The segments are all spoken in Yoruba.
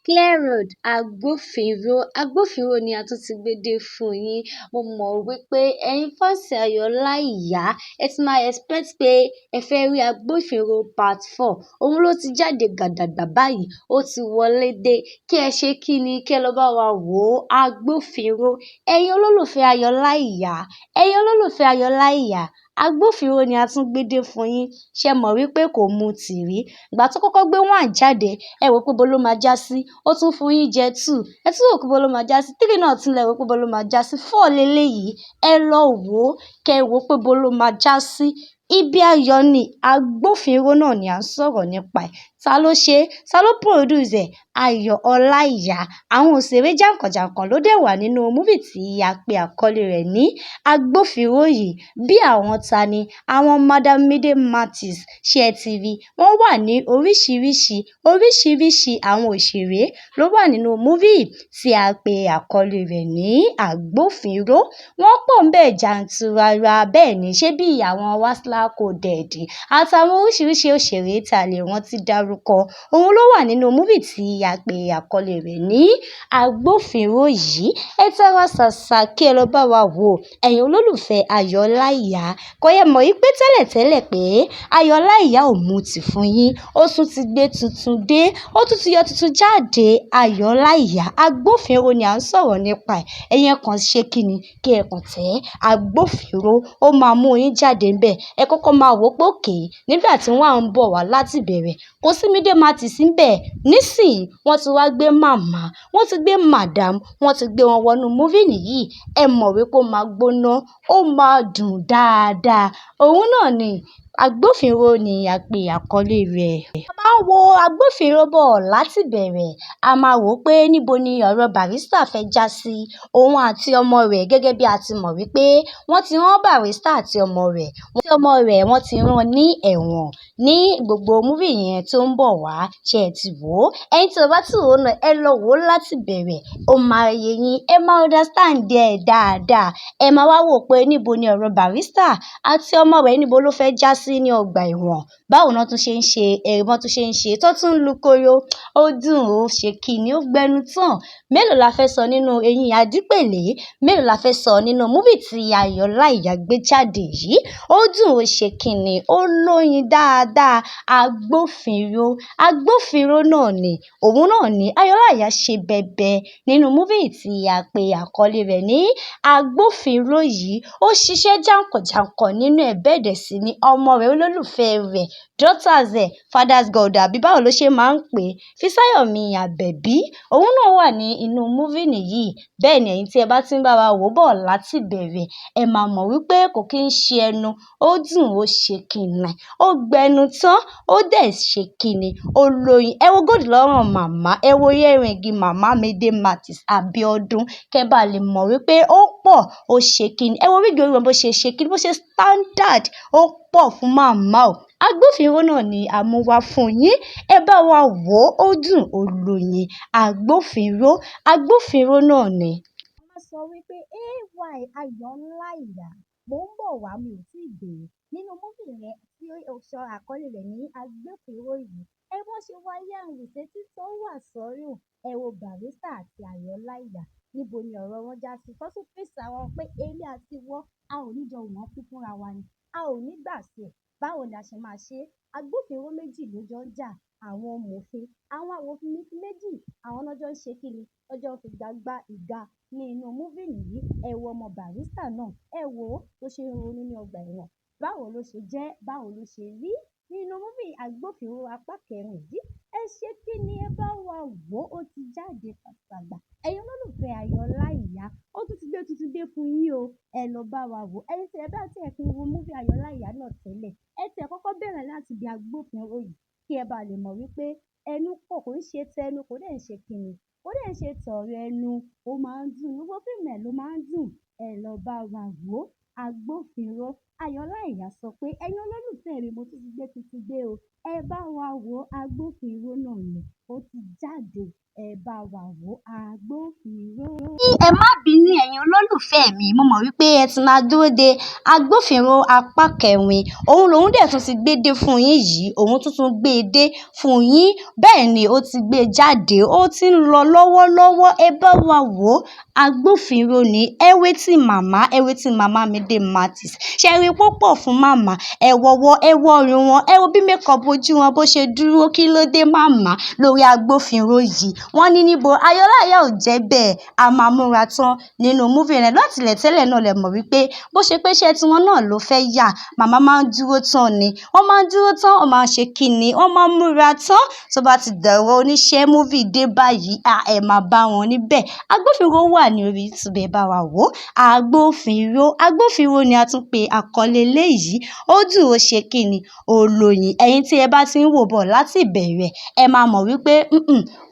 Clear Road agbófinró ni a tún ti gbé dé fún yín. Mo mọ̀ wípé ẹ̀yin fans Ayọ̀ọ́lá Ìyá ẹ ti máa expect pé ẹ fẹ́ rí agbófinró part 4. Òun ló ti jáde gàdàgbà báyìí, ó ti wọlé dé. Kí ẹ ṣe kí ni, kí ẹ lọ bá wa wò ó, agbófinró. Ẹ̀yin olólùfẹ́ Ayọ̀ọ́lá Ìyá, agbófinró ni a tún gbé dé fún yín. Ṣé mọ̀ wípé kò mu tìrí? Ìgbà tó kọ́kọ́ gbé 1 jáde, ẹ wò pé bó ló máa já sí. Ó tún fún yín jẹ 2. Ẹ tún rò pé bó ló máa já sí. 3 náà tún lẹ wò pé bó ló máa já sí. 4 leléyìí. Ẹ lọ wò ó, kẹ́ wò pé bó ló máa já sí. Ibi ayọ̀ ni agbófinró náà ni à ń sọ̀rọ̀ nípa ẹ̀. Ta ló ṣe? Ta ló produce ẹ̀? Ayọ̀ọ́lá Ìyá. Àwọn òṣèré jàǹkàn-jàǹkàn ló dẹ̀ wà nínú movie tí a pe àkọlé rẹ̀ ní agbófinró yìí. Bí àwọn ta ni? Àwọn Madam Mide Martins, ṣé ẹ ti rí? Wọ́n wà ní oríṣiríṣi àwọn òṣèré ló wà nínú movie tí a pe àkọlé rẹ̀ ní agbófinró. Wọ́n pọ̀ ńbẹ̀ jàǹtùràrà bẹ́ẹ̀ ni, ṣé bí àwọn Wasla Coded àtàwọn oríṣiríṣi òṣèré ta lè rántí dárúkọ. Òun ló wà nínú movie tí a pe àkọlé rẹ̀ ní agbófinró yìí. Ẹ tara ṣàṣà kí ẹ lọ bá wa wò ó. Ẹ̀yin olólùfẹ́ Ayọ̀ọ́lá Ìyá, kò yẹ mọ̀ wípé tẹ́lẹ̀tẹ́lẹ̀ pé Ayọ̀ọ́lá Ìyá ò mu tì fún yín. Ó tún ti gbé tuntun dé, ó tún ti yọ tuntun jáde. Ayọ̀ọ́lá Ìyá, agbófinró ni à ń sọ̀rọ̀ nípa ẹ̀. Ẹ̀yin kàn ṣe kí ni, kí ẹ kàn tẹ̀ agbófinró, ó máa mú yín jáde ńbẹ̀. Ẹ kọ́kọ́ máa wò pé okay, nígbà tí wọ́n à ń bọ̀ wá láti bẹ̀rẹ̀, kò sí Mide Martins ńbẹ̀. Nísìnyí, wọ́n ti wá gbé màmá, wọ́n ti gbé madam, wọ́n ti gbé wọn wọnú movie nìyí. Ẹ mọ̀ wípé ó máa gbóná, ó máa dùn dáadáa. Òun náà ni agbófinró ni a pe àkọlé rẹ̀. A máa ń wo agbófinró bọ̀ láti bẹ̀rẹ̀. A máa wò pé níbo ni ọ̀rọ̀ Barrister fẹ́ já sí. Òun àti ọmọ rẹ̀, gẹ́gẹ́ bí a ti mọ̀ wípé wọ́n ti rán Barrister àti ọmọ rẹ̀. Wọ́n ti rán ní ẹ̀wọ̀n ní gbogbo movie yẹn tó ń bọ̀ wá. Ṣé ẹ ti wò ó? Ẹ̀yin tí ẹ bá ti wò ó náà, ẹ lọ wò ó láti bẹ̀rẹ̀. Ó máa yé yín, ẹ máa understand ẹ̀ dáadáa. Ẹ máa wá wò pé níbo ni ọ̀rọ̀ Barrister àti ọmọ rẹ̀ níbo ló fẹ́ já sí ní ọgbà ẹ̀wọ̀n. Báwo náà tún ṣe ń ṣe, wọ́n tún ṣe ń ṣe, tó tún lu koro. Ó dùn ó ṣe kí ni, ó gbẹnu tán. Mélòó la fẹ́ sọ nínú Eyín Adípèlé? Mélòó la fẹ́ sọ nínú movie tí Ayọ̀ọ́lá Ìyá gbé jáde yìí? Ó dùn ó ṣe kí ni, ó lóyin dáadáa. Agbófinró náà ni, òun náà ni Ayọ̀ọ́lá Ìyá ṣe bẹbẹ nínú movie tí a pe àkọlé rẹ̀ ní agbófinró yìí. Ó ṣiṣẹ́ jàǹkàn-jàǹkàn nínú ẹ̀, bẹ́ẹ̀ dẹ̀ sì ni ọmọ rẹ̀, olólùfẹ́ rẹ̀, daughters ẹ̀, father's God àbí báwo ló ṣe máa ń pè é, Fisáyọ̀mí Àbẹ̀bí. Òun náà wà ní inú movie nìyí. Bẹ́ẹ̀ ni ẹ̀yin tí ẹ bá ti ń bá wa wò bọ̀ láti bẹ̀rẹ̀, ẹ máa mọ̀ wípé kò kí ń ṣe ẹnu. Ó dùn ó ṣe kí ni, ó gbẹnu tán, ó dẹ̀ ṣe kí ni, ó lóyin. Ẹ wo gold lọ́rùn màmá, ẹ wo earring màmá Mide Martins Abíọ́dún, kẹ́ bá lè mọ̀ wípé ó pọ̀, ó ṣe kí ni. Ẹ wo wíìgì orí wọn bó ṣe ṣe kí ni, bó ṣe standard, ó pọ̀ fún màmá o. Agbófinró náà ni a mú wá fún yín. Ẹ bá wa wò ó, ó dùn ó lóyin. Agbófinró náà ni. A máa sọ wípé AY Ayọ̀ọ́lá Ìyá, mò ń bọ̀ wá, mi ò tí ì dé. Nínú movie rẹ̀ tí ó sọ àkọlé rẹ̀ ní agbófinró yìí, ẹ bó ṣe wáyé àrùn sétí tó wà sọ́rùn. Ẹ wo Barrister àti Ayọ̀ọ́lá Ìyá, níbo ni ọ̀rọ̀ wọn já sí. Tọ́ tún fèsì àwọn pé èmi àti ìwọ, a ò ní jọ wọ́n kú fúnra wa ni. A ò ní gbà sí ẹ̀. Báwo ni a ṣe máa ṣe? Agbófinró méjì ló jọ ń jà. Àwọn amòfin méjì, àwọn náà jọ ń ṣe kí ni, lọ́jọ́ fi gbàgbá ìga ní inú movie nìyí. Ẹ wo ọmọ Barrister náà, ẹ wò ó bó ṣe ń ronú ní ọgbà ẹ̀wọ̀n. Báwo ló ṣe jẹ́? Báwo ló ṣe rí nínú movie agbófinró apá kẹrin yìí? Ẹ ṣe kí ni, ẹ bá wa wò ó, ó ti jáde fàṣàgbà. Ẹ̀yin olólùfẹ́ Ayọ̀ọ́lá Ìyá, ó tún ti gbé tuntun dé fún yín o. Ẹ lọ bá wa wò ó. Ẹ̀yin tí ẹ bá ti ẹ̀ fi wo movie Ayọ̀ọ́lá Ìyá náà tẹ́lẹ̀, ẹ ti ẹ̀ kọ́kọ́ bẹ̀rẹ̀ láti bí agbófinró yìí, kí ẹ bá lè mọ̀ wípé ẹnu pọ̀, kò ń ṣe tẹnu, kò dẹ̀ ń ṣe kí ni, kò dẹ̀ ń ṣe tọ̀rọ̀ ẹnu. Ó máa ń dùn, gbogbo fíìmù ẹ̀ ló máa ń dùn. Ẹ lọ bá wa wò ó, agbófinró. Ayọ̀ọ́lá Ìyá sọ pé ẹ̀yin olólùfẹ́ mi mo tún ti gbé tuntun dé o, ẹ bá wa wo agbófinró náà ni, ó ti jáde, ẹ bá wa wo agbófinró. Ẹ má bínú ẹ̀yin olólùfẹ́ mi, mo mọ̀ wípé ẹ ti máa dúró de agbófinró apá kẹrin, òun lòun dẹ̀ tún ti gbé dé fún yín yìí, òun tún gbé e dé fún yín, bẹ́ẹ̀ ni ó ti gbé jáde, ó ti ń lọ lọ́wọ́lọ́wọ́, ẹ bá wa wò ó, agbófinró ni, Everything Mama Mide Martins, ṣe rí púpọ̀ fún màmá, ẹ wọ̀wọ́, ẹ wọ ọrùn wọn, ẹ wo bí makeup ojú wọn bó ṣe dúró, kí ló dé màmá lórí agbófinró yìí, wọ́n ní níbo, Ayọ̀ọ́lá Ìyá ò jẹ́ bẹ́ẹ̀, a máa múra tán nínú movie rẹ̀ láti ilẹ̀ tẹ́lẹ̀ náà lẹ mọ̀ wípé bó ṣe pé iṣẹ́ tiwọn náà ló fẹ́ yà, màmá máa ń dúró tán ni, wọ́n máa ń dúró tán, wọ́n máa ń ṣe kíni, wọ́n máa ń múra tán, tó bá ti dọ̀rọ̀ oníṣẹ́ movie dé báyìí, ẹ máa bá wọn níbẹ̀. Agbófinró wà ní orí YouTube, ẹ bá wa wò ó, agbófinró ni a tún pe àkọlé eléyìí, ó dùn ó ṣe kíni, olóyin, ẹ̀yin tí ẹ bá ti ń wò bọ̀ láti ìbẹ̀rẹ̀, ẹ máa mọ̀ wípé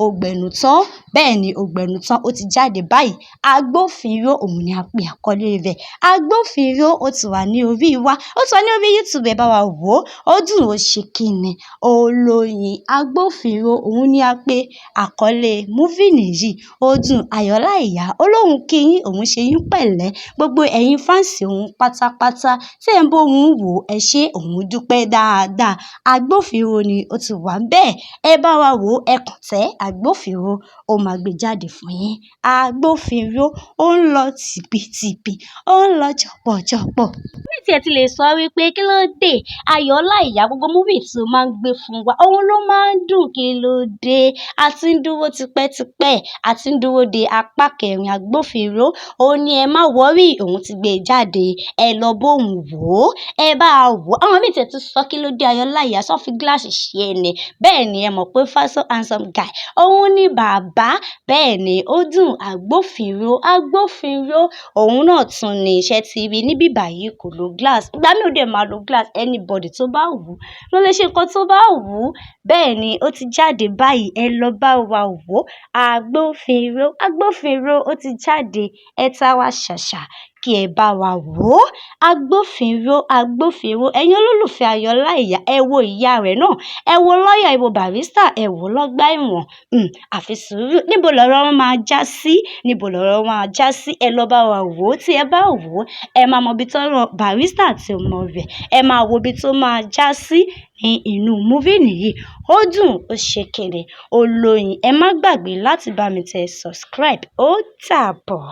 ó gbẹ̀nù tán, bẹ́ẹ̀ ni ó gbẹ̀nù tán, ó ti jáde báyìí, agbófinró òun ni a pe àkọlé rẹ̀, agbófinró ó ti wà ní orí wa, ó ti wà ní orí YouTube, ẹ bá wa wò ó, ó dùn ó ṣe kíni, olóyin, agbófinró òun ni a pe àkọlé movie nìyí, ó dùn, Ayọ̀ọ́lá Ìyá olóhùn kí yín, òun ṣe yín pẹ̀lẹ́, gbogbo ẹ̀yin fáǹsì òun pátápátá tí ẹ̀ ń bó òun wò, ẹ ṣé òun dúpẹ́ dáadáa, agbófinró ni ó ti wà bẹ́ẹ̀, ẹ bá wa wò ó, ẹ kàn tẹ́ agbófinró, ó máa gbé jáde fún yín, agbófinró ó ń lọ tìbítìbí, ó ń lọ jọ̀pọ̀jọ̀pọ̀. Mi tiẹ̀ ti lè sọ wípé kí ló dé Ayọ̀ọ́lá Ìyá gbogbo movie tí ó máa ń gbé fún wa, òun ló máa ń dùn, kí ló dé, a ti ń dúró tipẹ́tipẹ́, a ti ń dúró de apá kẹrin agbófinró, ó ní ẹ má worry, òun ti gbé e jáde, ẹ lọ bóun wò ó, ẹ bá a wò ó, àwọn míì tiẹ̀ tún sọ kí ló dé Ayọ̀ọ́lá Ìyá ṣọ́ fi gíláàsì ṣe é ni, bẹ́ẹ̀ ni ẹ mọ̀ pé so handsome guy, òun ni bàbá, bẹ́ẹ̀ ni ó dùn, agbófinró, òun náà tún ní iṣẹ́ ti rí níbí báyìí kò lo glass, ìgbà míì ó dẹ̀ máa lo glass, anybody tó bá wù ú ló lè ṣe nǹkan tó bá wù ú, bẹ́ẹ̀ ni ó ti jáde báyìí, ẹ lọ bá wa wò ó, agbófinró ó ti jáde, ẹ tara ṣàṣà kí ẹ bá wa wò ó, agbófinró, ẹ̀yin olólùfẹ́ Ayọ̀ọ́lá Ìyá, ẹ wo ìyá rẹ̀ náà, ẹ wo lọ́ọ̀yà, ẹ wo barrister, ẹ wo lọ́gbà ẹ̀wọ̀n, àfi sùúrù, níbo lọ̀rọ̀ wọn máa já sí, ẹ lọ bá wa wò ó, tí ẹ bá wò ó, ẹ máa mọ ibi tọ́rọ̀ barrister àti ọmọ rẹ̀, ẹ máa wo ibi tó máa já sí ní inú movie nìyí, ó dùn ó ṣe kíni, olóyin, ẹ má gbàgbé láti bá mi tẹ subscribe, ó dàbọ̀.